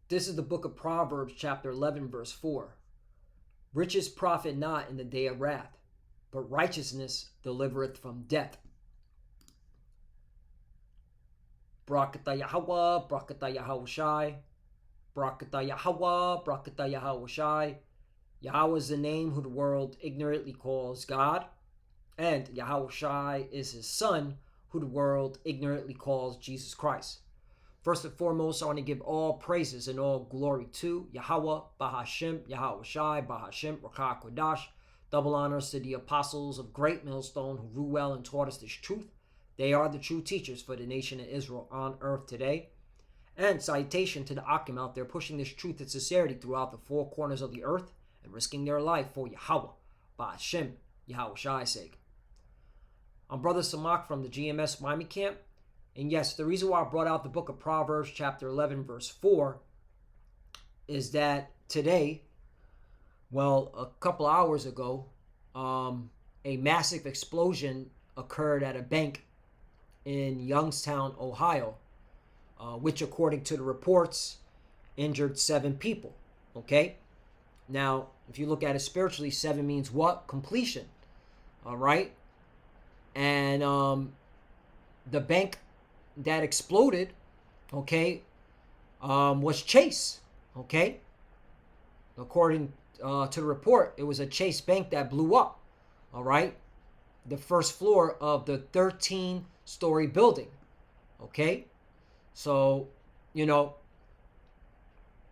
This is the book of Proverbs, chapter 11, verse 4. Riches profit not in the day of wrath, but righteousness delivereth from death. Brakata Yahweh, Brakata Yahawashi, Brakata Yahweh, Brakata Yahawashi. Yahweh is the name who the world ignorantly calls God, and Yahawashi is his son, who the world ignorantly calls Jesus Christ. First and foremost, I want to give all praises and all glory to Yahweh, Bahashim, Yahawashi, Bahashim, Rakah Kodash. Double honors to the apostles of Great Millstone who rule well and taught us this truth. They are the true teachers for the nation of Israel on earth today. And salutation to the Akim out there pushing this truth and sincerity throughout the four corners of the earth and risking their life for Yahweh, Bahashim, Yahawashi's sake. I'm Brother Samak from the GMS Miami camp. And yes, the reason why I brought out the book of Proverbs, chapter 11, verse 4, is that today, well, a couple hours ago, a massive explosion occurred at a bank in Youngstown, Ohio, which, according to the reports, injured 7 people. Okay? Now, if you look at it spiritually, 7 means what? Completion. All right? And the bank that exploded, okay, was Chase, okay? According to the report, it was a Chase bank that blew up, all right? The first floor of the 13-story building, okay? So, you know,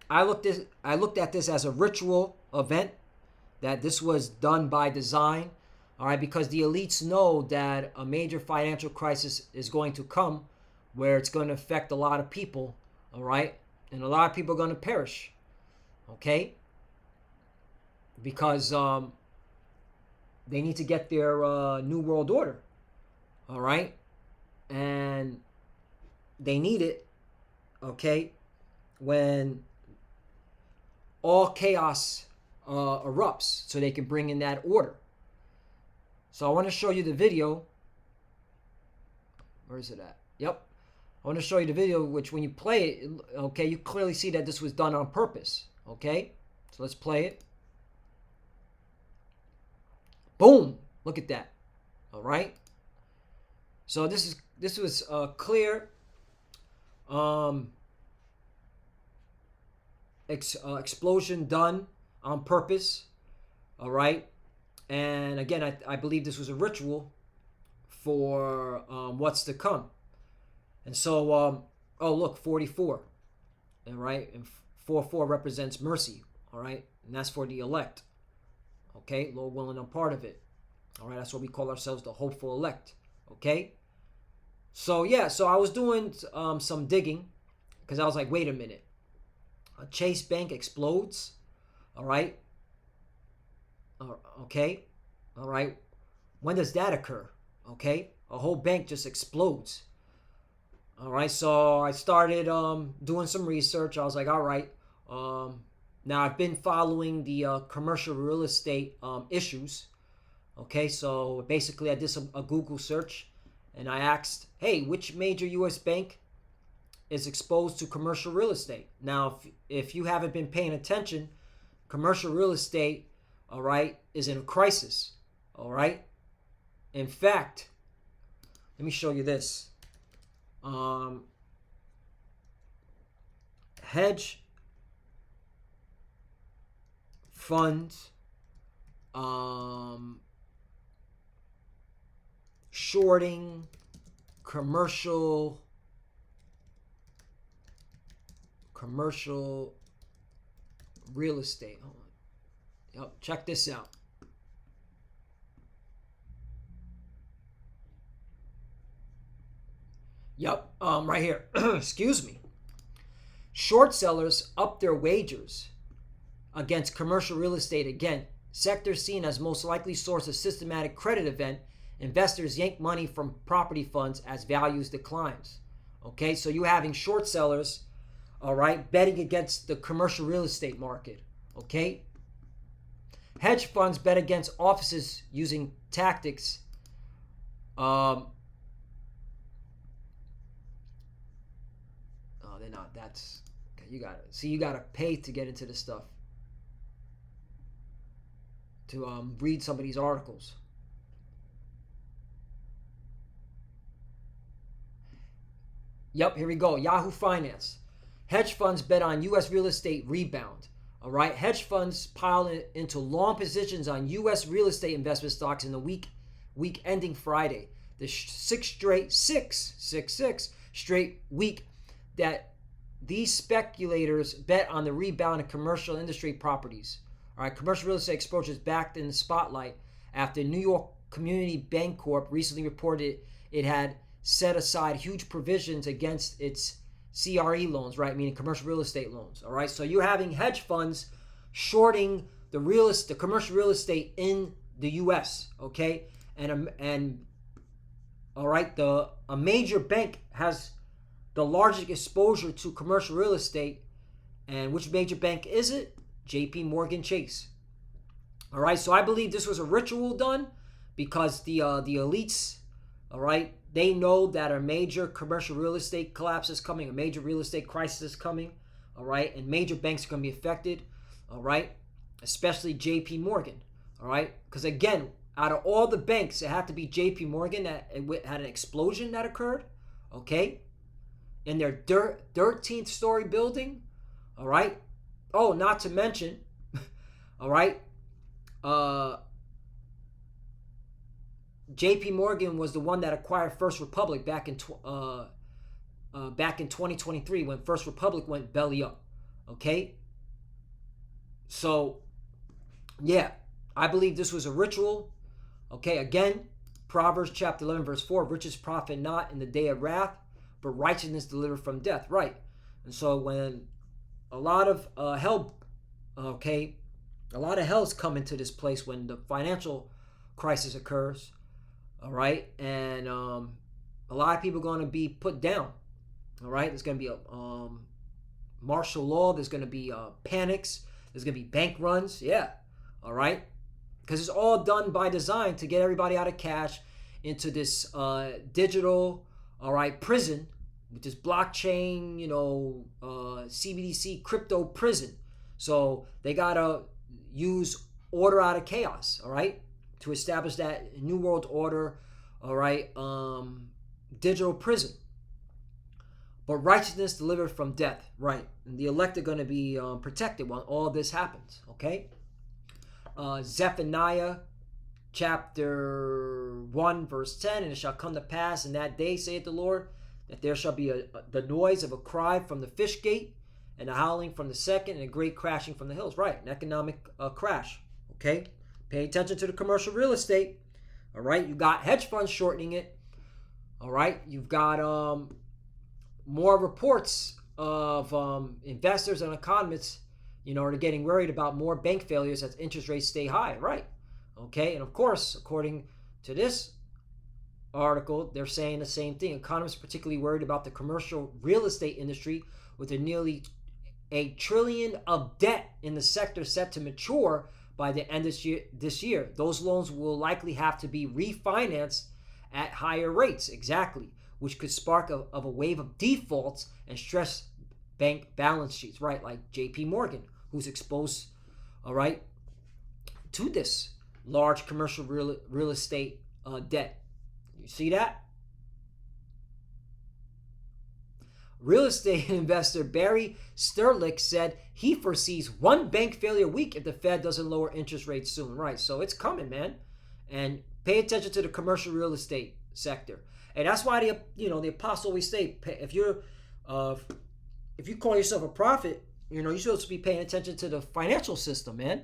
I looked at this as a ritual event, that this was done by design, all right, because the elites know that a major financial crisis is going to come where it's going to affect a lot of people, all right? And a lot of people are going to perish, okay? Because they need to get their new world order, all right? And they need it, okay, when all chaos erupts so they can bring in that order. So I want to show you the video. Where is it at? Yep. I want to show you the video, which when you play it, okay, you clearly see that this was done on purpose, okay? So let's play it. Boom! Look at that. All right? So this was clear explosion done on purpose, all right? And again, I believe this was a ritual for what's to come. And so, oh, look, 44, all right? And 44 represents mercy, all right? And that's for the elect, okay? Lord willing, I'm part of it, all right? That's what we call ourselves, the hopeful elect, okay? So, yeah, so I was doing some digging because I was like, wait a minute. A Chase Bank explodes, all right? Okay, all right? When does that occur, okay? A whole bank just explodes. All right, so I started doing some research. I was like, all right. Now I've been following the commercial real estate issues. Okay, so basically I did a Google search and I asked, hey, which major U.S. bank is exposed to commercial real estate? Now, if you haven't been paying attention, commercial real estate, all right, is in a crisis. All right. In fact, let me show you this. Hedge funds, shorting commercial real estate. Hold on. Yep, check this out. Yep, right here. Excuse me. Short sellers up their wagers against commercial real estate again. Sector seen as most likely source of systematic credit event. Investors yank money from property funds as values declines. Okay, so you having short sellers, all right, betting against the commercial real estate market. Okay. Hedge funds bet against offices using tactics. Oh, they're not. That's okay. you gotta pay to get into this stuff, to read some of these articles. Yep, here we go. Yahoo Finance. Hedge funds bet on U.S. real estate rebound. All right, hedge funds pile into long positions on U.S. real estate investment stocks in the week ending Friday. The sixth straight week that these speculators bet on the rebound in commercial industry properties. All right, commercial real estate exposure is back in the spotlight after New York Community Bank Corp recently reported it had set aside huge provisions against its CRE loans, right? Meaning commercial real estate loans. All right, so you're having hedge funds shorting the commercial real estate in the U.S. Okay, and all right, a major bank has the largest exposure to commercial real estate, and which major bank is it? J.P. Morgan Chase. All right, so I believe this was a ritual done because the elites, all right, they know that a major commercial real estate collapse is coming, a major real estate crisis is coming, all right, and major banks are going to be affected, all right, especially J.P. Morgan, all right, because again, out of all the banks, it had to be J.P. Morgan that had an explosion that occurred, okay, in their 13th story building, all right. Oh, not to mention, all right, J.P. Morgan was the one that acquired First Republic back in 2023 when First Republic went belly up. Okay, so yeah, I believe this was a ritual. Okay, again, Proverbs chapter 11 verse 4: riches profit not in the day of wrath, but righteousness delivered from death. Right, and so when a lot of hell, okay, a lot of hell's come into this place when the financial crisis occurs. All right, and a lot of people are going to be put down. All right, there's going to be a martial law. There's going to be panics. There's going to be bank runs. Yeah, all right, because it's all done by design to get everybody out of cash into this digital, all right, prison with this blockchain, CBDC crypto prison. So they got to use order out of chaos. All right, to establish that new world order, all right, digital prison. But righteousness delivered from death, right? And the elect are going to be protected while all this happens, okay? Zephaniah chapter 1 verse 10, and it shall come to pass in that day, saith the Lord, that there shall be the noise of a cry from the fish gate, and a howling from the second, and a great crashing from the hills. Right, an economic crash, okay? Pay attention to the commercial real estate. All right, you got hedge funds shortening it. All right, you've got more reports of investors and economists, are getting worried about more bank failures as interest rates stay high. Right, okay, and of course, according to this article, they're saying the same thing. Economists are particularly worried about the commercial real estate industry with a nearly $1 trillion of debt in the sector set to mature by the end of this year. Those loans will likely have to be refinanced at higher rates, exactly, which could spark a wave of defaults and stress bank balance sheets, right? Like J.P. Morgan, who's exposed, all right, to this large commercial real estate debt. You see that? Real estate investor Barry Sterlick said he foresees one bank failure a week if the Fed doesn't lower interest rates soon. Right, so it's coming, man. And pay attention to the commercial real estate sector. And that's why the apostle always say, if you call yourself a prophet, you're supposed to be paying attention to the financial system, man.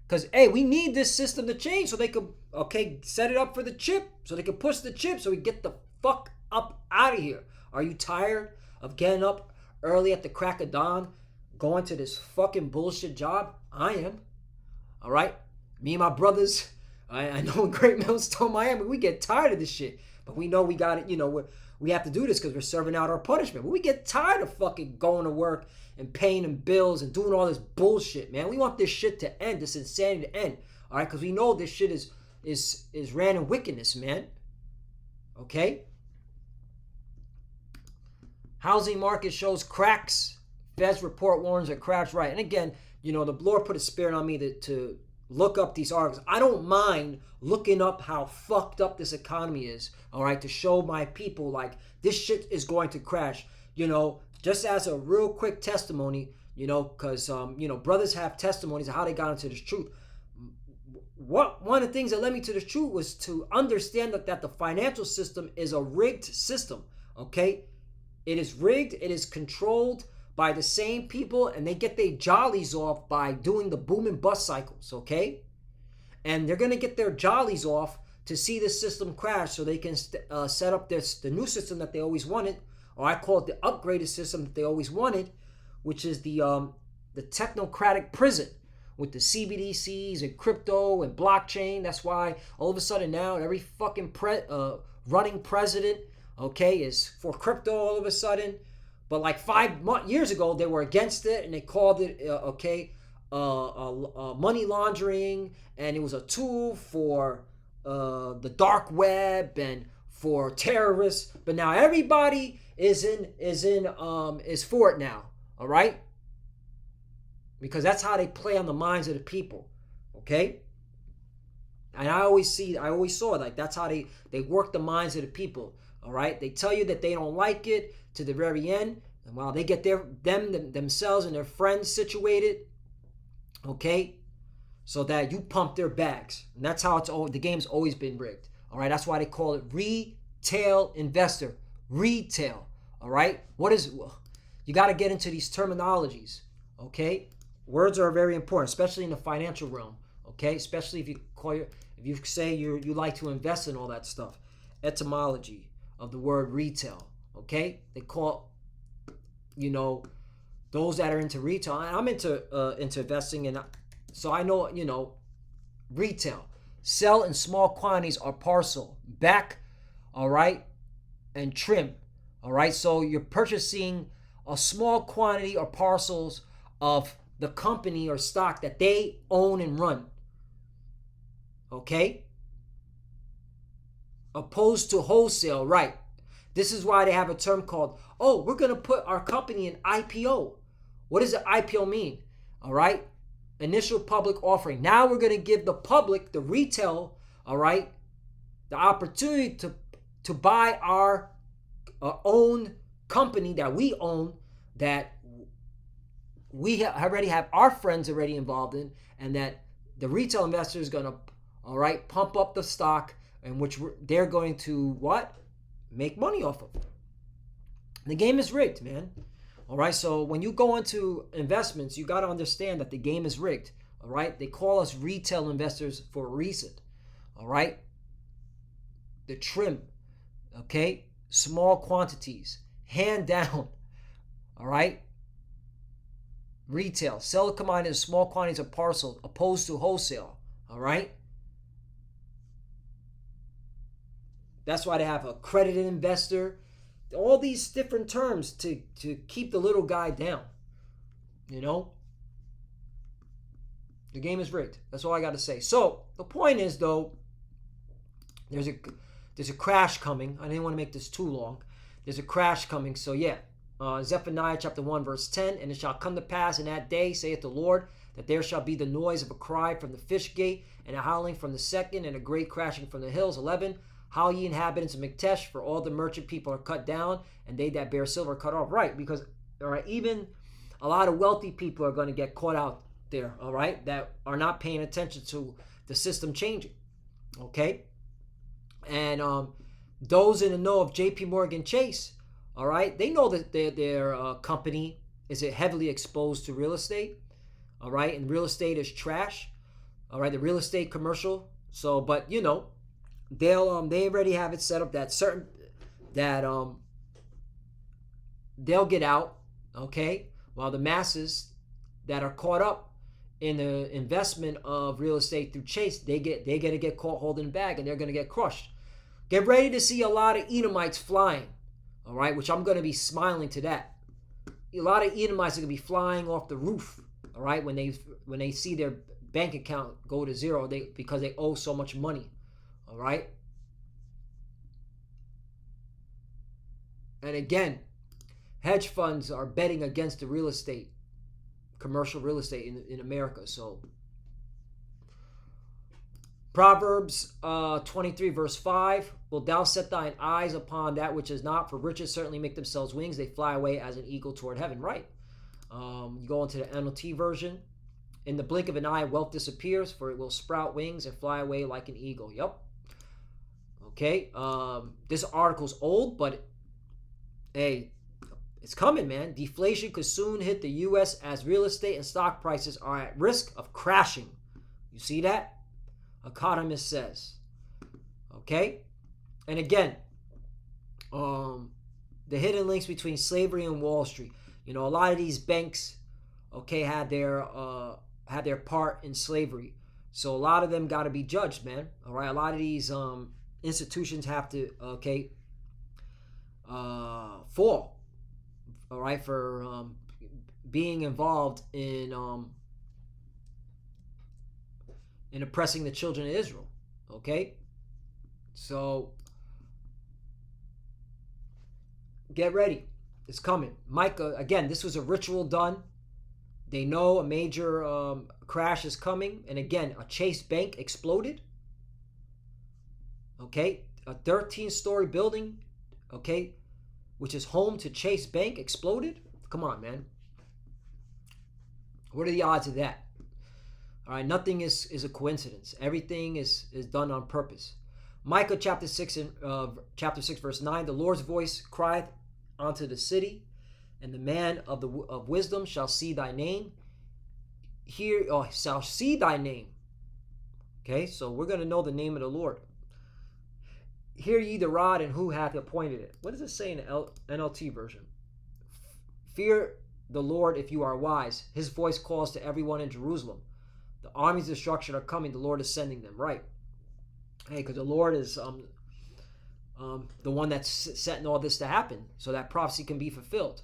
Because hey, we need this system to change so they could set it up for the chip, so they can push the chip, so we get the fuck up out of here. Are you tired of getting up early at the crack of dawn, going to this fucking bullshit job? I am. All right, me and my brothers. I know in Great Millstone, Miami, we get tired of this shit, but we know we got it. We have to do this because we're serving out our punishment. But we get tired of fucking going to work and paying them bills and doing all this bullshit, man. We want this shit to end, this insanity to end, all right? Because we know this shit is ran in wickedness, man. Okay. Housing market shows cracks Fed's report warns a crash, right? And again, the Lord put a spirit on me to look up these articles. I don't mind looking up how fucked up this economy is, all right, to show my people like this shit is going to crash, just as a real quick testimony, because, brothers have testimonies of how they got into this truth. One of the things that led me to this truth was to understand that the financial system is a rigged system, okay? It is rigged, it is controlled by the same people, and they get their jollies off by doing the boom and bust cycles, okay? And they're going to get their jollies off to see this system crash so they can set up the new system that they always wanted, or I call it the upgraded system that they always wanted, which is the technocratic prison with the CBDCs and crypto and blockchain. That's why all of a sudden now every fucking running president, okay, is for crypto all of a sudden. But like 5 years ago, they were against it and they called it, money laundering, and it was a tool for the dark web and for terrorists. But now everybody is for it now, all right? Because that's how they play on the minds of the people, okay? And I always saw it like that's how they work the minds of the people, all right? They tell you that they don't like it to the very end, and while they get themselves and their friends situated, okay, so that you pump their bags. And that's how the game's always been rigged, all right? That's why they call it retail investor, retail, all right? You got to get into these terminologies, okay? Words are very important, especially in the financial realm, okay? Especially if you say you like to invest in all that stuff. Etymology of the word retail, okay? They call, those that are into retail. And I'm into investing, and so I know, retail. Sell in small quantities or parcel, back, all right, and trim, all right? So you're purchasing a small quantity or parcels of the company or stock that they own and run, okay? Opposed to wholesale, right? This is why they have a term called, we're going to put our company in IPO. What does an IPO mean? All right? Initial public offering. Now we're going to give the public, the retail, all right, the opportunity to buy our own company that we own, that we already have our friends already involved in, and that the retail investor is going to, all right, pump up the stock, in which they're going to what? Make money off of. The game is rigged, man. All right, so when you go into investments, you got to understand that the game is rigged. All right, they call us retail investors for a reason. All right, the trim, okay, small quantities, hand down. All right, retail, sell a commodity in small quantities of parcel, opposed to wholesale. All right. That's why they have accredited investor. All these different terms to keep the little guy down. The game is rigged. That's all I got to say. So the point is, though, there's a crash coming. I didn't want to make this too long. There's a crash coming. So yeah, Zephaniah chapter 1 verse 10. And it shall come to pass in that day, saith the Lord, that there shall be the noise of a cry from the fish gate, and a howling from the second, and a great crashing from the hills. 11. How ye inhabitants of Miktesh, for all the merchant people are cut down, and they that bear silver are cut off. Right, because all right, even a lot of wealthy people are going to get caught out there, all right, that are not paying attention to the system changing. Okay? And those in the know of JP Morgan Chase, all right, they know that their company is heavily exposed to real estate, all right, and real estate is trash, all right, the real estate commercial. So, but they already have it set up that they'll get out, okay, while the masses that are caught up in the investment of real estate through Chase, they're gonna get caught holding the bag, and they're gonna get crushed. Get ready to see a lot of Edomites flying, all right, which I'm gonna be smiling to that. A lot of Edomites are gonna be flying off the roof, all right, when they see their bank account go to zero, because they owe so much money. All right. And again, hedge funds are betting against the real estate, commercial real estate in America. So Proverbs 23 verse 5, will thou set thine eyes upon that which is not? For riches certainly make themselves wings. They fly away as an eagle toward heaven. Right. You go into the NLT version. In the blink of an eye, wealth disappears, for it will sprout wings and fly away like an eagle. Yep. Okay. This article's old, but hey, it's coming, man. Deflation could soon hit the U.S. as real estate and stock prices are at risk of crashing. You see that? Economist says. Okay? And again, the hidden links between slavery and Wall Street. You know, a lot of these banks, okay, had their part in slavery. So a lot of them got to be judged, man. All right? A lot of these institutions have to, okay, fall. All right? For being involved in oppressing the children of Israel. Okay? So, get ready. It's coming. Micah, again, this was a ritual done. They know a major crash is coming. And again, a Chase Bank exploded. Okay? A 13-story building, okay, which is home to Chase Bank, exploded. Come on, man. What are the odds of that? All right, nothing is a coincidence. Everything is done on purpose. Micah chapter 6 verse 9, the Lord's voice crieth unto the city, and the man of wisdom shall see thy name. Shall see thy name. Okay, so we're going to know the name of the Lord. Hear ye the rod, and who hath appointed it? What does it say in the NLT version? Fear the Lord if you are wise. His voice calls to everyone in Jerusalem. The armies of destruction are coming. The Lord is sending them. Right. Hey, because the Lord is the one that's setting all this to happen so that prophecy can be fulfilled.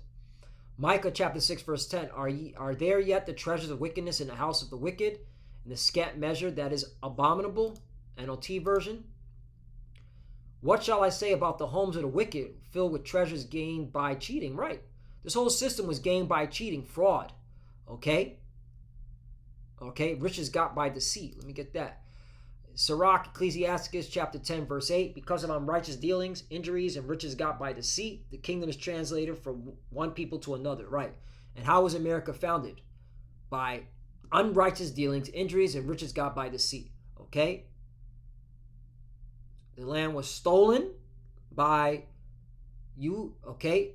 Micah chapter 6 verse 10. Are there yet the treasures of wickedness in the house of the wicked, and the scant measure that is abominable? NLT version. What shall I say about the homes of the wicked filled with treasures gained by cheating? Right. This whole system was gained by cheating, fraud. Okay. Okay, riches got by deceit. Let me get that. Sirach, Ecclesiasticus chapter 10 verse 8. Because of unrighteous dealings, injuries, and riches got by deceit, the kingdom is translated from one people to another. Right. And how was America founded? By unrighteous dealings, injuries, and riches got by deceit. Okay. The land was stolen by you, okay?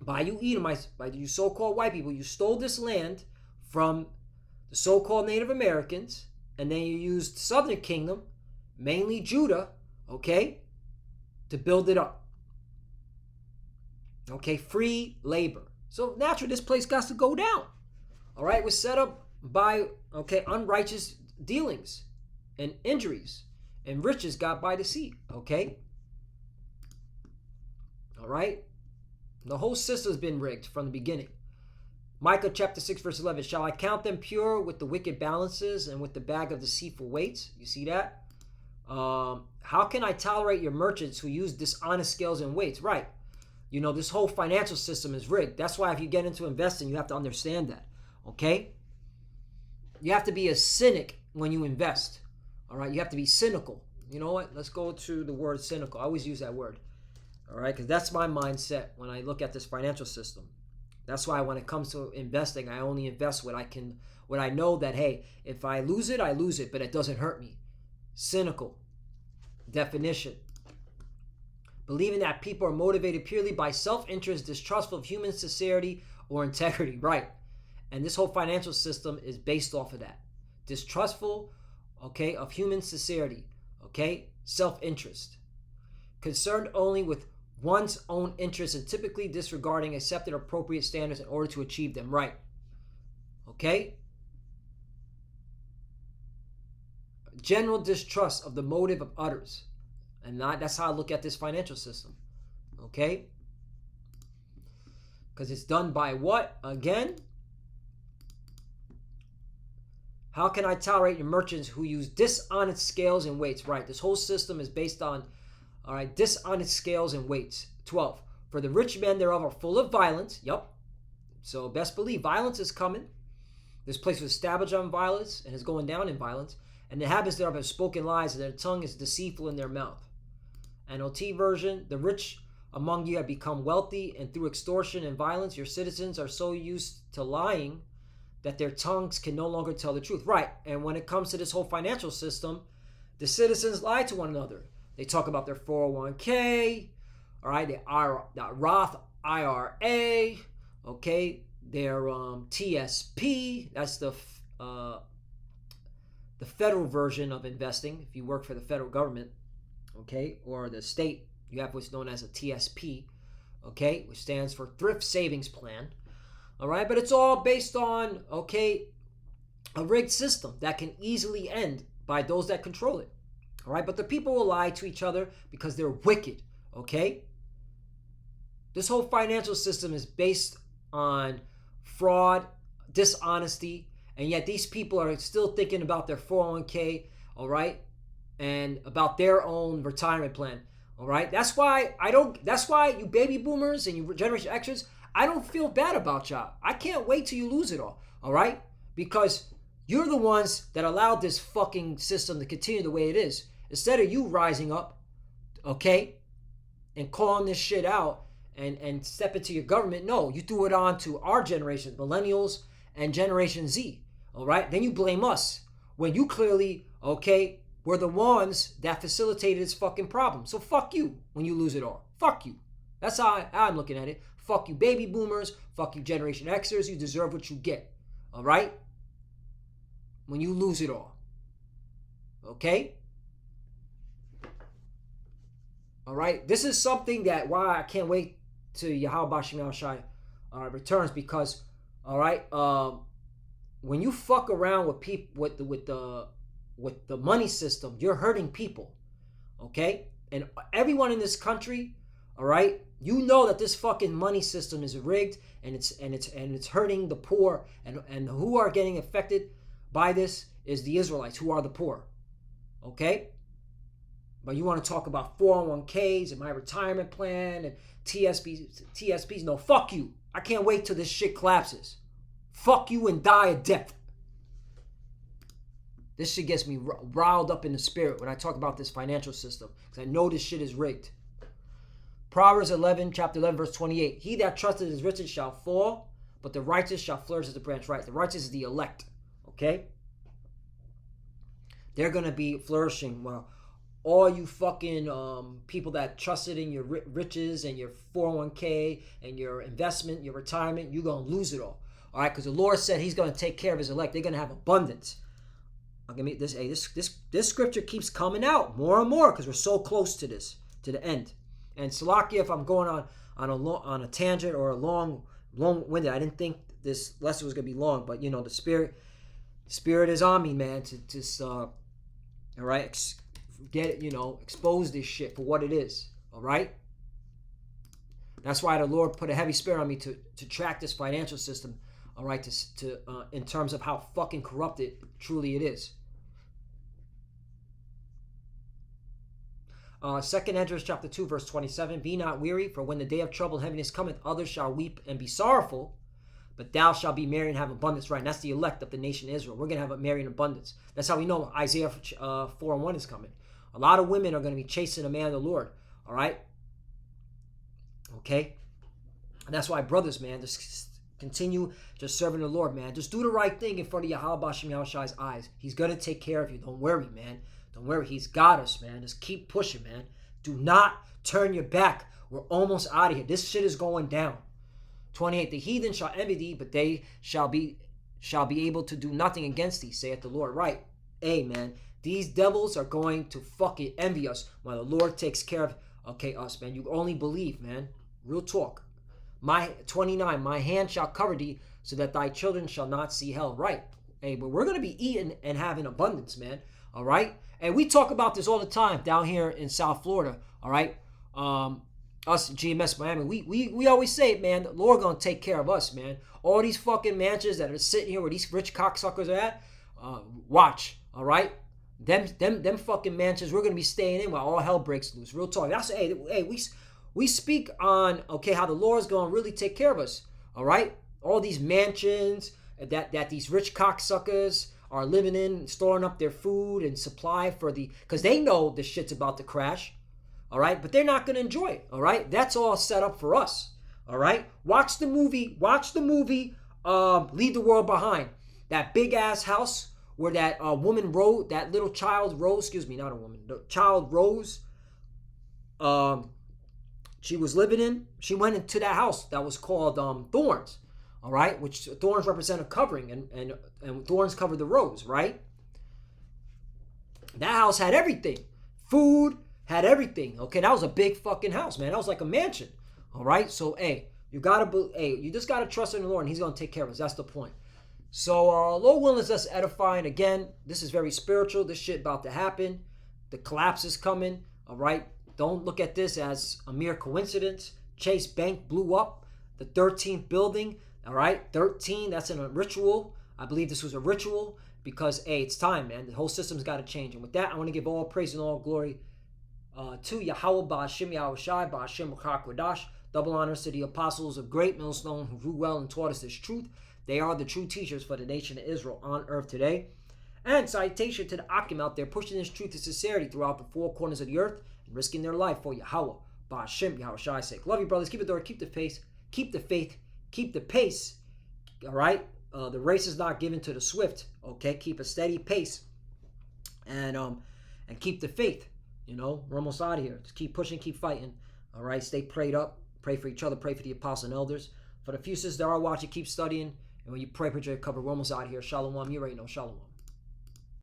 By you Edomites, by you so-called white people. You stole this land from the so-called Native Americans, and then you used the Southern Kingdom, mainly Judah, okay, to build it up. Okay, free labor. So naturally, this place got to go down. All right, it was set up by, okay, unrighteous dealings and injuries, and riches got by deceit, okay? All right? The whole system's been rigged from the beginning. Micah chapter 6 verse 11. Shall I count them pure with the wicked balances and with the bag of deceitful weights? You see that? How can I tolerate your merchants who use dishonest scales and weights? Right. You know, this whole financial system is rigged. That's why if you get into investing, you have to understand that. Okay? You have to be a cynic when you invest. All right? You have to be cynical. You know what? Let's go to the word cynical. I always use that word. All right? Because that's my mindset when I look at this financial system. That's why when it comes to investing, I only invest what I know that, hey, if I lose it, I lose it, but it doesn't hurt me. Cynical. Definition. Believing that people are motivated purely by self-interest, distrustful of human sincerity or integrity. Right. And this whole financial system is based off of that. Distrustful, okay, of human sincerity, okay, self-interest. Concerned only with one's own interests and typically disregarding accepted appropriate standards in order to achieve them. Right. Okay? General distrust of the motive of others. And that's how I look at this financial system. Okay? Because it's done by what? Again? How can I tolerate your merchants who use dishonest scales and weights? Right. This whole system is based on, all right, dishonest scales and weights. 12. For the rich men thereof are full of violence. Yup. So best believe violence is coming. This place was established on violence and is going down in violence. And the inhabitants thereof have spoken lies, and their tongue is deceitful in their mouth. NLT version, the rich among you have become wealthy, and through extortion and violence, your citizens are so used to lying that their tongues can no longer tell the truth. Right. And when it comes to this whole financial system, the citizens lie to one another. They talk about their 401k, all right, the Roth IRA, okay, their TSP, that's the federal version of investing. If you work for the federal government, okay, or the state, you have what's known as a TSP, okay, which stands for Thrift Savings Plan, all right, but it's all based on, okay, a rigged system that can easily end by those that control it, all right, but the people will lie to each other because they're wicked, okay. This whole financial system is based on fraud, dishonesty, and yet these people are still thinking about their 401k, all right, and about their own retirement plan, all right. That's why you baby boomers and you Generation Xers, I don't feel bad about y'all. I can't wait till you lose it all right, because you're the ones that allowed this fucking system to continue the way it is. Instead of you rising up, okay, and calling this shit out and step into your government, no, you threw it on to our generation, millennials and Generation Z, all right? Then you blame us when you clearly, okay, were the ones that facilitated this fucking problem. So fuck you when you lose it all. Fuck you. That's how I'm looking at it. Fuck you baby boomers. Fuck you Generation Xers. You deserve what you get, all right? When you lose it all, okay? All right? This is something that why I can't wait to Yahweh Bashim Yahushai returns, because, all right, when you fuck around with people with the money system, you're hurting people, okay? And everyone in this country, all right, you know that this fucking money system is rigged, and it's hurting the poor, and who are getting affected by this is the Israelites, who are the poor, okay? But you want to talk about 401ks and my retirement plan and TSPs. No, fuck you. I can't wait till this shit collapses. Fuck you and die a death. This shit gets me riled up in the spirit when I talk about this financial system, because I know this shit is rigged. Proverbs 11, chapter 11, verse 28. He that trusteth his riches shall fall, but the righteous shall flourish as the branch. Right, the righteous is the elect, okay? They're going to be flourishing. Well, all you fucking people that trusted in your riches and your 401k and your investment, your retirement, you're going to lose it all right? Because the Lord said he's going to take care of his elect. They're going to have abundance. I'm going to this. Hey, this scripture keeps coming out more and more because we're so close to this, to the end. And Salakia, if I'm going on a tangent or a long-winded, I didn't think this lesson was going to be long, but the spirit is on me, man, to just all right, get it, expose this shit for what it is, all right? That's why the Lord put a heavy spirit on me to track this financial system, all right, to in terms of how fucking corrupted truly it is. 2 Esdras chapter 2 verse 27, be not weary, for when the day of trouble and heaviness cometh, others shall weep and be sorrowful, but thou shalt be merry and have abundance. Right, and that's the elect of the nation Israel. We're going to have a merry and abundance. That's how we know Isaiah 4:1 is coming. A lot of women are going to be chasing a man of the Lord, all right? Okay? And that's why, brothers, man, just continue just serving the Lord, man. Just do the right thing in front of Yahweh Bashim Yahushai's eyes. He's going to take care of you. Don't worry, man. Don't worry. He's got us, man. Just keep pushing, man. Do not turn your back. We're almost out of here. This shit is going down. 28, the heathen shall envy thee, but they shall be able to do nothing against thee, saith the Lord. Right. Amen. These devils are going to fucking envy us while the Lord takes care of, us, man. You only believe, man. Real talk. 29, my hand shall cover thee, so that thy children shall not see hell. Right. Hey, but we're going to be eating and having abundance, man. All right. And we talk about this all the time down here in South Florida. All right. Us GMS Miami, we always say it, man. The Lord going to take care of us, man. All these fucking mansions that are sitting here where these rich cocksuckers are at, watch. All right. Them fucking mansions we're going to be staying in while all hell breaks loose. Real talk. That's we speak on, okay, how the Lord is going to really take care of us. All right? All these mansions that these rich cocksuckers are living in, storing up their food and supply for because they know the shit's about to crash. All right? But they're not going to enjoy it. All right? That's all set up for us. All right? Watch the movie. Leave the World Behind. That big ass house where that woman Rose, that little child Rose, excuse me, not a woman, the child Rose, she was living in. She went into that house that was called Thorns, all right, which thorns represent a covering, and thorns cover the rose, right? That house had everything, food, had everything. Okay, that was a big fucking house, man. That was like a mansion, all right. So hey, you just gotta trust in the Lord, and He's gonna take care of us. That's the point. So, Lord willing, is us edifying. Again, this is very spiritual. This shit about to happen. The collapse is coming. All right. Don't look at this as a mere coincidence. Chase Bank blew up. The 13th building. All right. 13. That's in a ritual. I believe this was a ritual because, hey, it's time, man. The whole system's got to change. And with that, I want to give all praise and all glory to Yahweh, Ba'ashim Yahushai, Ba'ashim Rakakwadash. Double honors to the apostles of great millstone who grew well and taught us this truth. They are the true teachers for the nation of Israel on earth today. And citation to the Akim out there pushing this truth and sincerity throughout the four corners of the earth and risking their life for Yahweh, Ba'ashim, Yahushai's sake. Love you, brothers. Keep it door, keep the faith, keep the faith, keep the pace. All right? The race is not given to the swift. Okay? Keep a steady pace. And keep the faith. You know, we're almost out of here. Just keep pushing, keep fighting. All right? Stay prayed up. Pray for each other. Pray for the apostles and elders. For the few sisters that are watching, keep studying. And when you pray, put your cover. We're almost out of here. Shalom. You already know. Shalom.